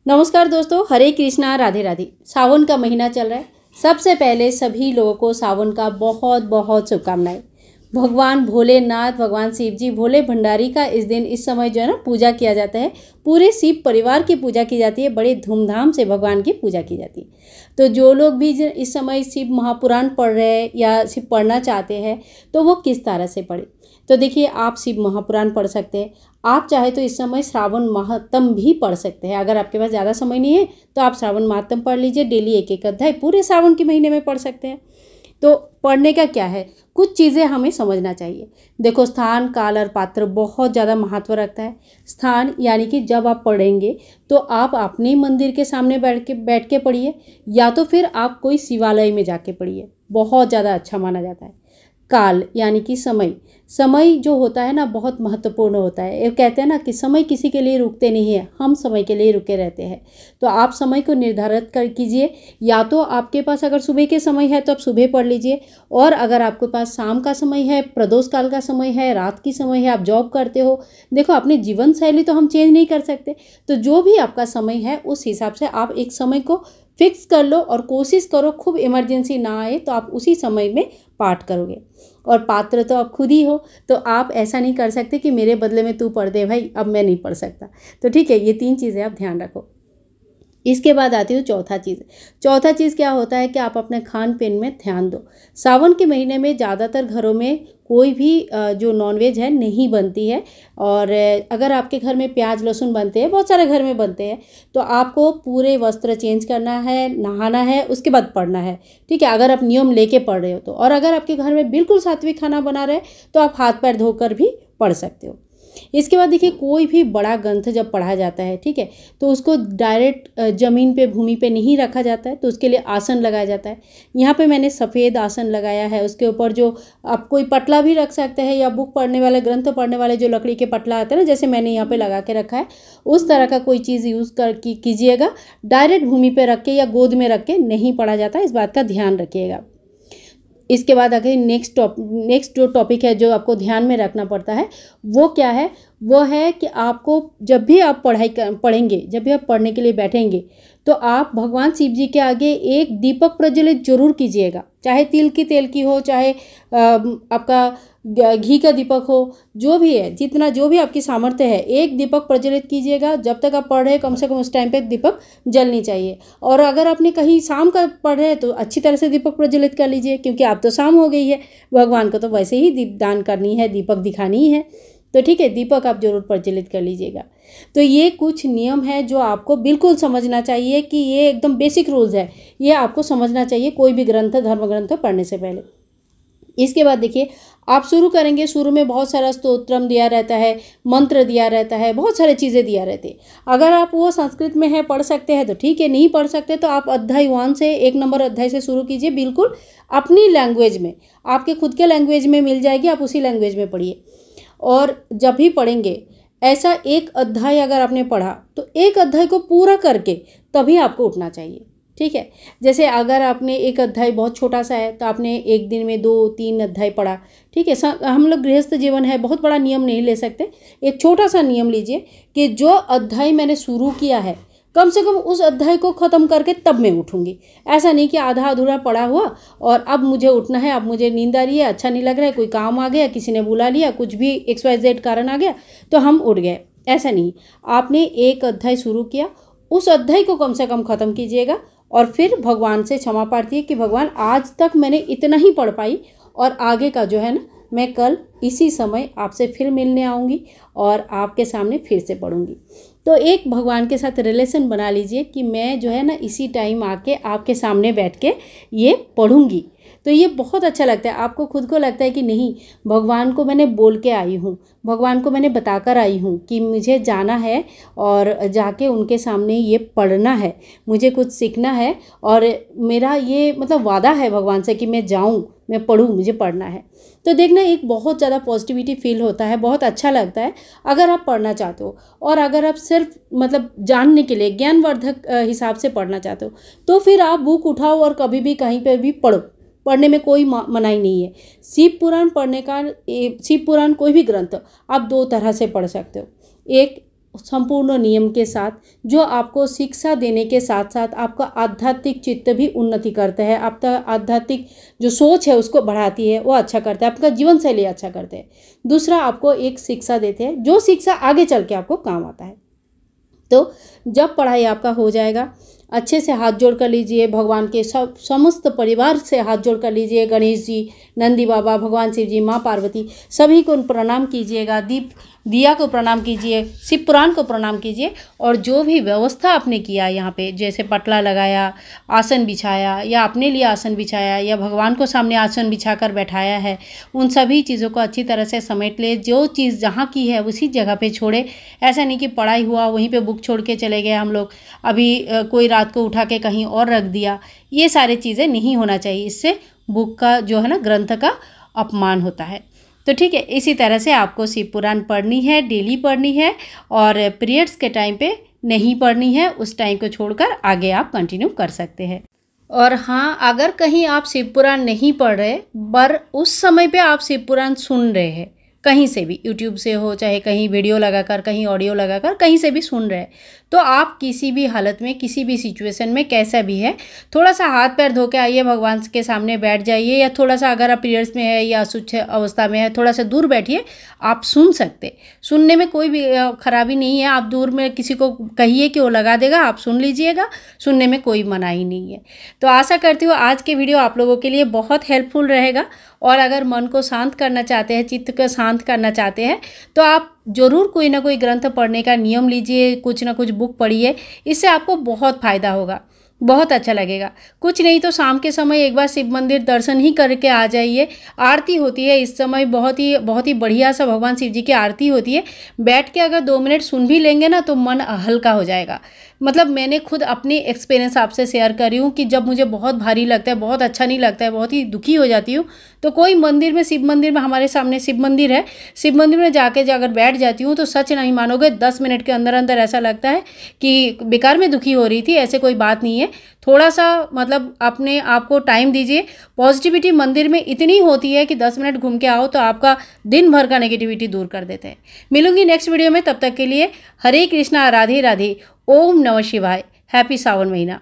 नमस्कार दोस्तों, हरे कृष्णा, राधे राधे। सावन का महीना चल रहा है। सबसे पहले सभी लोगों को सावन का बहुत बहुत शुभकामनाएं। भगवान भोलेनाथ, भगवान शिव जी, भोले भंडारी का इस दिन इस समय जो है ना पूजा किया जाता है। पूरे शिव परिवार की पूजा की जाती है, बड़े धूमधाम से भगवान की पूजा की जाती है। तो जो लोग भी इस समय शिव महापुराण पढ़ रहे हैं या शिव पढ़ना चाहते हैं तो वो किस तरह से पढ़े। तो देखिए, आप शिव महापुराण पढ़ सकते हैं। आप चाहे तो इस समय श्रावण महात्म भी पढ़ सकते हैं। अगर आपके पास ज़्यादा समय नहीं है तो आप श्रावण महात्म पढ़ लीजिए। डेली एक एक अध्याय पूरे सावन के महीने में पढ़ सकते हैं। तो पढ़ने का क्या है, कुछ चीज़ें हमें समझना चाहिए। देखो, स्थान, काल और पात्र बहुत ज़्यादा महत्व रखता है। स्थान यानी कि जब आप पढ़ेंगे तो आप अपने मंदिर के सामने बैठ के पढ़िए, या तो फिर आप कोई शिवालय में जाके पढ़िए, बहुत ज़्यादा अच्छा माना जाता है। काल यानी कि समय जो होता है ना, बहुत महत्वपूर्ण होता है। ये कहते हैं ना कि समय किसी के लिए रुकते नहीं है, हम समय के लिए रुके रहते हैं। तो आप समय को निर्धारित कर कीजिए। या तो आपके पास अगर सुबह के समय है तो आप सुबह पढ़ लीजिए, और अगर आपके पास शाम का समय है, प्रदोष काल का समय है, रात की समय है, आप जॉब करते हो, देखो अपनी जीवन शैली तो हम चेंज नहीं कर सकते। तो जो भी आपका समय है उस हिसाब से आप एक समय को फिक्स कर लो और कोशिश करो खूब इमरजेंसी ना आए तो आप उसी समय में पाठ करोगे। और पात्र तो आप खुद ही हो, तो आप ऐसा नहीं कर सकते कि मेरे बदले में तू पढ़ दे भाई, अब मैं नहीं पढ़ सकता। तो ठीक है, ये 3 चीज़ें आप ध्यान रखो। इसके बाद आती हूँ चौथा चीज़ क्या होता है कि आप अपने खान पीन में ध्यान दो। सावन के महीने में ज़्यादातर घरों में कोई भी जो नॉनवेज है नहीं बनती है। और अगर आपके घर में प्याज लहसुन बनते हैं, बहुत सारे घर में बनते हैं, तो आपको पूरे वस्त्र चेंज करना है, नहाना है, उसके बाद पढ़ना है। ठीक है, अगर आप नियम लेके पढ़ रहे हो तो। और अगर आपके घर में बिल्कुल सात्विक खाना बना रहे तो आप हाथ पैर धोकर भी पढ़ सकते हो। इसके बाद देखिए, कोई भी बड़ा ग्रंथ जब पढ़ा जाता है, ठीक है, तो उसको डायरेक्ट ज़मीन पे, भूमि पे नहीं रखा जाता है। तो उसके लिए आसन लगाया जाता है। यहाँ पे मैंने सफ़ेद आसन लगाया है। उसके ऊपर जो आप कोई पटला भी रख सकते हैं, या बुक पढ़ने वाले, ग्रंथ पढ़ने वाले जो लकड़ी के पटला आते हैं ना, जैसे मैंने यहाँ पे लगा के रखा है, उस तरह का कोई चीज़ यूज़ कर कीजिएगा। डायरेक्ट भूमि पे रख के या गोद में रख के नहीं पढ़ा जाता, इस बात का ध्यान रखिएगा। इसके बाद आगे नेक्स्ट जो टॉपिक है जो आपको ध्यान में रखना पड़ता है, वो क्या है, वो है कि आपको जब भी आप पढ़ेंगे, जब भी आप पढ़ने के लिए बैठेंगे, तो आप भगवान शिव जी के आगे एक दीपक प्रज्वलित जरूर कीजिएगा। चाहे तिल की तेल की हो, चाहे आपका घी का दीपक हो, जो भी है, जितना जो भी आपकी सामर्थ्य है, एक दीपक प्रज्वलित कीजिएगा। जब तक आप पढ़ रहे हैं कम से कम उस टाइम पे दीपक जलनी चाहिए। और अगर आपने कहीं शाम का पढ़ रहे हैं तो अच्छी तरह से दीपक प्रज्वलित कर लीजिए, क्योंकि आप तो शाम हो गई है, भगवान को तो वैसे ही दीपदान करनी है, दीपक दिखानी ही है। तो ठीक है, दीपक आप जरूर प्रज्वलित कर लीजिएगा। तो ये कुछ नियम है जो आपको बिल्कुल समझना चाहिए कि ये एकदम बेसिक रूल्स है, ये आपको समझना चाहिए कोई भी ग्रंथ, धर्म ग्रंथ पढ़ने से पहले। इसके बाद देखिए, आप शुरू करेंगे, शुरू में बहुत सारा स्तोत्रम दिया रहता है, मंत्र दिया रहता है, बहुत सारी चीज़ें दिया रहती है। अगर आप वो संस्कृत में है, पढ़ सकते हैं तो ठीक है, नहीं पढ़ सकते तो आप अध्याय 1 से 1 नंबर अध्याय से शुरू कीजिए, बिल्कुल अपनी लैंग्वेज में, आपके खुद के लैंग्वेज में मिल जाएगी, आप उसी लैंग्वेज में पढ़िए। और जब भी पढ़ेंगे, ऐसा एक अध्याय अगर आपने पढ़ा तो एक अध्याय को पूरा करके तभी आपको उठना चाहिए। ठीक है, जैसे अगर आपने एक अध्याय बहुत छोटा सा है तो आपने एक दिन में 2-3 अध्याय पढ़ा, ठीक है। हम लोग गृहस्थ जीवन है, बहुत बड़ा नियम नहीं ले सकते। एक छोटा सा नियम लीजिए कि जो अध्याय मैंने शुरू किया है, कम से कम उस अध्याय को ख़त्म करके तब मैं उठूँगी। ऐसा नहीं कि आधा अधूरा पढ़ा हुआ और अब मुझे उठना है, अब मुझे नींद आ रही है, अच्छा नहीं लग रहा है, कोई काम आ गया, किसी ने बुला लिया, कुछ भी XYZ कारण आ गया तो हम उठ गए। ऐसा नहीं, आपने एक अध्याय शुरू किया, उस अध्याय को कम से कम ख़त्म कीजिएगा और फिर भगवान से क्षमा प्रार्थी कि भगवान आज तक मैंने इतना ही पढ़ पाई, और आगे का जो है ना, मैं कल इसी समय आपसे फिर मिलने आऊँगी और आपके सामने फिर से पढ़ूँगी। तो एक भगवान के साथ रिलेशन बना लीजिए कि मैं जो है ना इसी टाइम आके आपके सामने बैठ के ये पढ़ूँगी। तो ये बहुत अच्छा लगता है, आपको खुद को लगता है कि नहीं, भगवान को मैंने बोल के आई हूँ, भगवान को मैंने बताकर आई हूँ कि मुझे जाना है और जाके उनके सामने ये पढ़ना है, मुझे कुछ सीखना है, और मेरा ये मतलब वादा है भगवान से कि मैं जाऊँ, मैं पढ़ूँ, मुझे पढ़ना है। तो देखना, एक बहुत ज़्यादा पॉजिटिविटी फील होता है, बहुत अच्छा लगता है अगर आप पढ़ना चाहते हो। और अगर आप सिर्फ मतलब जानने के लिए, ज्ञानवर्धक हिसाब से पढ़ना चाहते हो, तो फिर आप बुक उठाओ और कभी भी कहीं पर भी पढ़ो, पढ़ने में कोई मनाही नहीं है। शिव पुराण पढ़ने का, शिव पुराण कोई भी ग्रंथ आप 2 तरह से पढ़ सकते हो। एक संपूर्ण नियम के साथ, जो आपको शिक्षा देने के साथ साथ आपका आध्यात्मिक चित्त भी उन्नति करता है, आपका आध्यात्मिक जो सोच है उसको बढ़ाती है, वो अच्छा करता है, आपका जीवन शैली अच्छा करते हैं। दूसरा, आपको एक शिक्षा देते हैं जो शिक्षा आगे चल के आपको काम आता है। तो जब पढ़ाई आपका हो जाएगा, अच्छे से हाथ जोड़ कर लीजिए, भगवान के समस्त परिवार से हाथ जोड़ कर लीजिए, गणेश जी, नंदी बाबा, भगवान शिव जी, माँ पार्वती, सभी को प्रणाम कीजिएगा, दिया को प्रणाम कीजिए, शिव पुराण को प्रणाम कीजिए, और जो भी व्यवस्था आपने किया यहाँ पे, जैसे पटला लगाया, आसन बिछाया, या अपने लिए आसन बिछाया, या भगवान को सामने आसन बिछा कर बैठाया है, उन सभी चीज़ों को अच्छी तरह से समेट ले। जो चीज़ जहाँ की है उसी जगह पे छोड़े। ऐसा नहीं कि पढ़ाई हुआ वहीं पे बुक छोड़ के चले गए हम लोग, अभी कोई रात को उठा के कहीं और रख दिया, ये सारी चीज़ें नहीं होना चाहिए। इससे बुक का जो है ना, ग्रंथ का अपमान होता है। तो ठीक है, इसी तरह से आपको शिव पुराण पढ़नी है, डेली पढ़नी है, और पीरियड्स के टाइम पे नहीं पढ़नी है, उस टाइम को छोड़कर आगे आप कंटिन्यू कर सकते हैं। और हाँ, अगर कहीं आप शिव पुराण नहीं पढ़ रहे पर उस समय पे आप शिव पुराण सुन रहे हैं, कहीं से भी, यूट्यूब से हो चाहे कहीं वीडियो लगाकर, कहीं ऑडियो लगाकर, कहीं से भी सुन रहे हैं, तो आप किसी भी हालत में, किसी भी सिचुएशन में, कैसा भी है, थोड़ा सा हाथ पैर धो के आइए, भगवान के सामने बैठ जाइए, या थोड़ा सा अगर आप पीरियड्स में है या अशुद्ध अवस्था में है, थोड़ा सा दूर बैठिए। आप सुन सकते, सुनने में कोई भी खराबी नहीं है। आप दूर में किसी को कहिए कि वो लगा देगा, आप सुन लीजिएगा, सुनने में कोई मनाही नहीं है। तो आशा करती हूँ आज के वीडियो आप लोगों के लिए बहुत हेल्पफुल रहेगा। और अगर मन को शांत करना चाहते हैं, चित्त को शांत करना चाहते हैं, तो आप ज़रूर कोई ना कोई ग्रंथ पढ़ने का नियम लीजिए, कुछ ना कुछ बुक पढ़िए, इससे आपको बहुत फ़ायदा होगा, बहुत अच्छा लगेगा। कुछ नहीं तो शाम के समय एक बार शिव मंदिर दर्शन ही करके आ जाइए। आरती होती है इस समय, बहुत ही बढ़िया सा भगवान शिव जी की आरती होती है। बैठ के अगर 2 मिनट सुन भी लेंगे ना तो मन हल्का हो जाएगा। मतलब मैंने खुद अपनी एक्सपीरियंस आपसे शेयर कर रही हूँ कि जब मुझे बहुत भारी लगता है, बहुत अच्छा नहीं लगता है, बहुत ही दुखी हो जाती हूँ, तो कोई मंदिर में, शिव मंदिर में, हमारे सामने शिव मंदिर है, शिव मंदिर में जाकर अगर बैठ जाती हूँ तो सच नहीं मानोगे, 10 मिनट के अंदर अंदर ऐसा लगता है कि बेकार में दुखी हो रही थी। ऐसे कोई बात नहीं है, थोड़ा सा मतलब अपने आप को टाइम दीजिए। पॉजिटिविटी मंदिर में इतनी होती है कि 10 मिनट घूम के आओ तो आपका दिन भर का नेगेटिविटी दूर कर देते हैं। मिलूंगी नेक्स्ट वीडियो में, तब तक के लिए हरे कृष्णा, राधे राधे, ओम नमः शिवाय, हैप्पी सावन महीना।